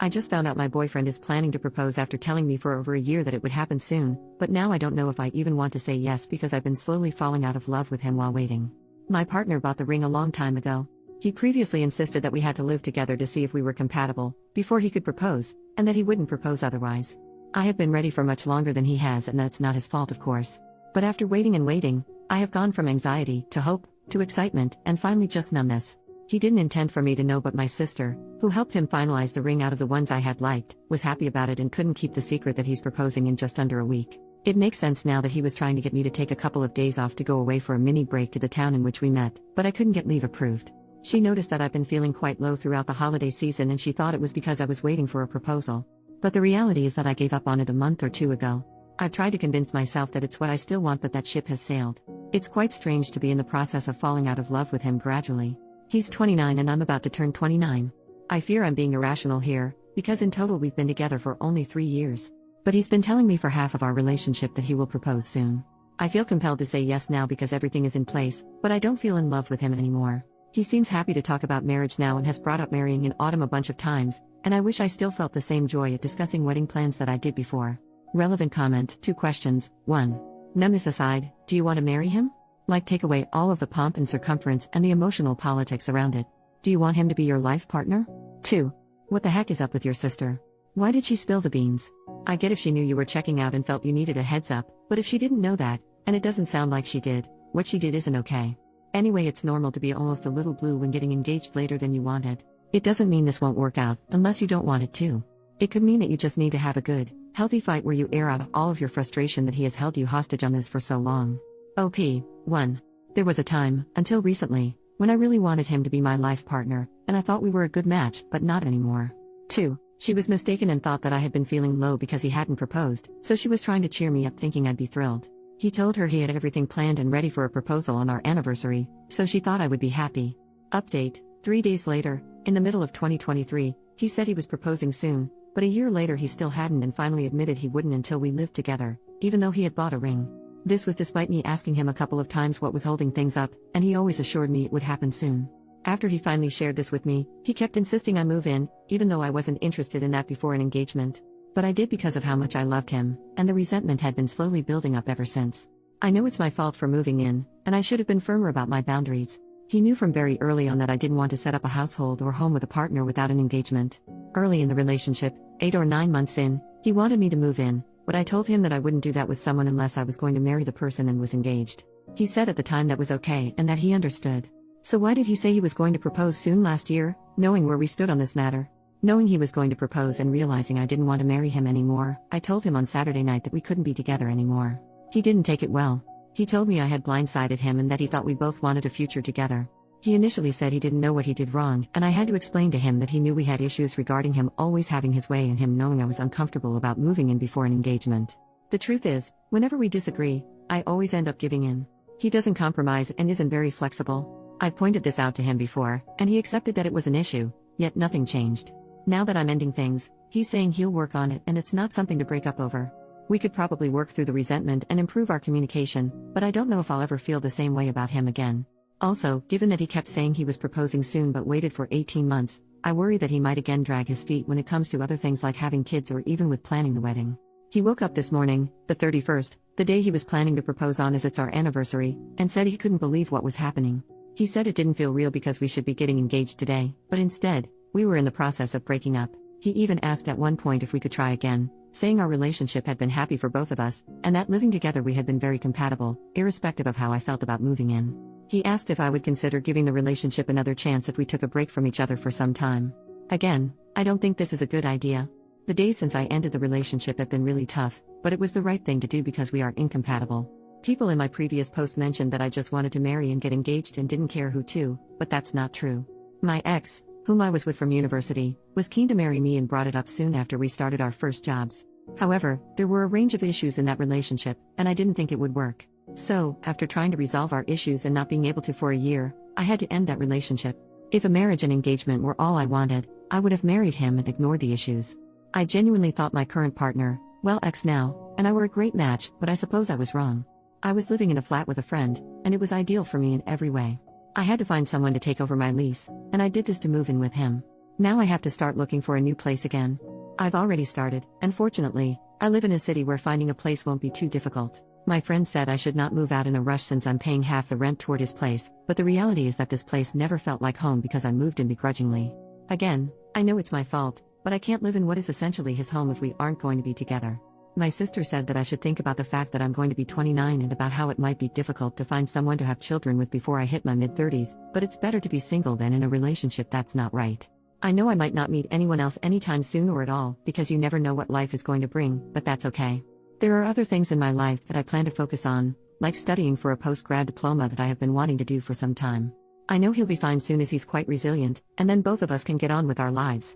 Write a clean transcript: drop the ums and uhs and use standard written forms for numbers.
I just found out my boyfriend is planning to propose after telling me for over a year that it would happen soon, but now I don't know if I even want to say yes because I've been slowly falling out of love with him while waiting. My partner bought the ring a long time ago. He previously insisted that we had to live together to see if we were compatible, before he could propose, and that he wouldn't propose otherwise. I have been ready for much longer than he has, and that's not his fault, of course. But after waiting and waiting, I have gone from anxiety, to hope, to excitement, and finally just numbness. He didn't intend for me to know, but my sister, who helped him finalize the ring out of the ones I had liked, was happy about it and couldn't keep the secret that he's proposing in just under a week. It makes sense now that he was trying to get me to take a couple of days off to go away for a mini break to the town in which we met, but I couldn't get leave approved. She noticed that I've been feeling quite low throughout the holiday season and she thought it was because I was waiting for a proposal. But the reality is that I gave up on it a month or two ago. I've tried to convince myself that it's what I still want, but that ship has sailed. It's quite strange to be in the process of falling out of love with him gradually. He's 29 and I'm about to turn 29. I fear I'm being irrational here, because in total we've been together for only 3 years. But he's been telling me for half of our relationship that he will propose soon. I feel compelled to say yes now because everything is in place, but I don't feel in love with him anymore. He seems happy to talk about marriage now and has brought up marrying in autumn a bunch of times, and I wish I still felt the same joy at discussing wedding plans that I did before. Relevant comment, 2 questions. 1. Numbness aside, do you want to marry him? Like, take away all of the pomp and circumference and the emotional politics around it. Do you want him to be your life partner? 2. What the heck is up with your sister? Why did she spill the beans? I get if she knew you were checking out and felt you needed a heads up, but if she didn't know that, and it doesn't sound like she did, what she did isn't okay. Anyway, it's normal to be almost a little blue when getting engaged later than you wanted. It doesn't mean this won't work out, unless you don't want it to. It could mean that you just need to have a good, healthy fight where you air out all of your frustration that he has held you hostage on this for so long. OP. 1. There was a time, until recently, when I really wanted him to be my life partner, and I thought we were a good match, but not anymore. 2. She was mistaken and thought that I had been feeling low because he hadn't proposed, so she was trying to cheer me up thinking I'd be thrilled. He told her he had everything planned and ready for a proposal on our anniversary, so she thought I would be happy. Update, 3 days later, in the middle of 2023, he said he was proposing soon, but a year later he still hadn't and finally admitted he wouldn't until we lived together, even though he had bought a ring. This was despite me asking him a couple of times what was holding things up, and he always assured me it would happen soon. After he finally shared this with me, he kept insisting I move in, even though I wasn't interested in that before an engagement. But I did because of how much I loved him, and the resentment had been slowly building up ever since. I know it's my fault for moving in, and I should have been firmer about my boundaries. He knew from very early on that I didn't want to set up a household or home with a partner without an engagement. Early in the relationship, 8 or 9 months in, he wanted me to move in, but I told him that I wouldn't do that with someone unless I was going to marry the person and was engaged. He said at the time that was okay and that he understood. So why did he say he was going to propose soon last year, knowing where we stood on this matter? Knowing he was going to propose and realizing I didn't want to marry him anymore, I told him on Saturday night that we couldn't be together anymore. He didn't take it well. He told me I had blindsided him and that he thought we both wanted a future together. He initially said he didn't know what he did wrong, and I had to explain to him that he knew we had issues regarding him always having his way and him knowing I was uncomfortable about moving in before an engagement. The truth is, whenever we disagree, I always end up giving in. He doesn't compromise and isn't very flexible. I've pointed this out to him before, and he accepted that it was an issue, yet nothing changed. Now that I'm ending things, he's saying he'll work on it and it's not something to break up over. We could probably work through the resentment and improve our communication, but I don't know if I'll ever feel the same way about him again. Also, given that he kept saying he was proposing soon but waited for 18 months, I worry that he might again drag his feet when it comes to other things like having kids or even with planning the wedding. He woke up this morning, the 31st, the day he was planning to propose on as it's our anniversary, and said he couldn't believe what was happening. He said it didn't feel real because we should be getting engaged today, but instead, we were in the process of breaking up. He even asked at one point if we could try again, saying our relationship had been happy for both of us, and that living together we had been very compatible, irrespective of how I felt about moving in. He asked if I would consider giving the relationship another chance if we took a break from each other for some time. Again, I don't think this is a good idea. The days since I ended the relationship have been really tough, but it was the right thing to do because we are incompatible. People in my previous post mentioned that I just wanted to marry and get engaged and didn't care who to, but that's not true. My ex, whom I was with from university, was keen to marry me and brought it up soon after we started our first jobs. However, there were a range of issues in that relationship, and I didn't think it would work. So, after trying to resolve our issues and not being able to for a year, I had to end that relationship. If a marriage and engagement were all I wanted, I would have married him and ignored the issues. I genuinely thought my current partner, well ex now, and I were a great match, but I suppose I was wrong. I was living in a flat with a friend, and it was ideal for me in every way. I had to find someone to take over my lease, and I did this to move in with him. Now I have to start looking for a new place again. I've already started, and fortunately, I live in a city where finding a place won't be too difficult. My friend said I should not move out in a rush since I'm paying half the rent toward his place, but the reality is that this place never felt like home because I moved in begrudgingly. Again, I know it's my fault, but I can't live in what is essentially his home if we aren't going to be together. My sister said that I should think about the fact that I'm going to be 29 and about how it might be difficult to find someone to have children with before I hit my mid-30s, but it's better to be single than in a relationship that's not right. I know I might not meet anyone else anytime soon or at all, because you never know what life is going to bring, but that's okay. There are other things in my life that I plan to focus on, like studying for a post-grad diploma that I have been wanting to do for some time. I know he'll be fine soon as he's quite resilient, and then both of us can get on with our lives.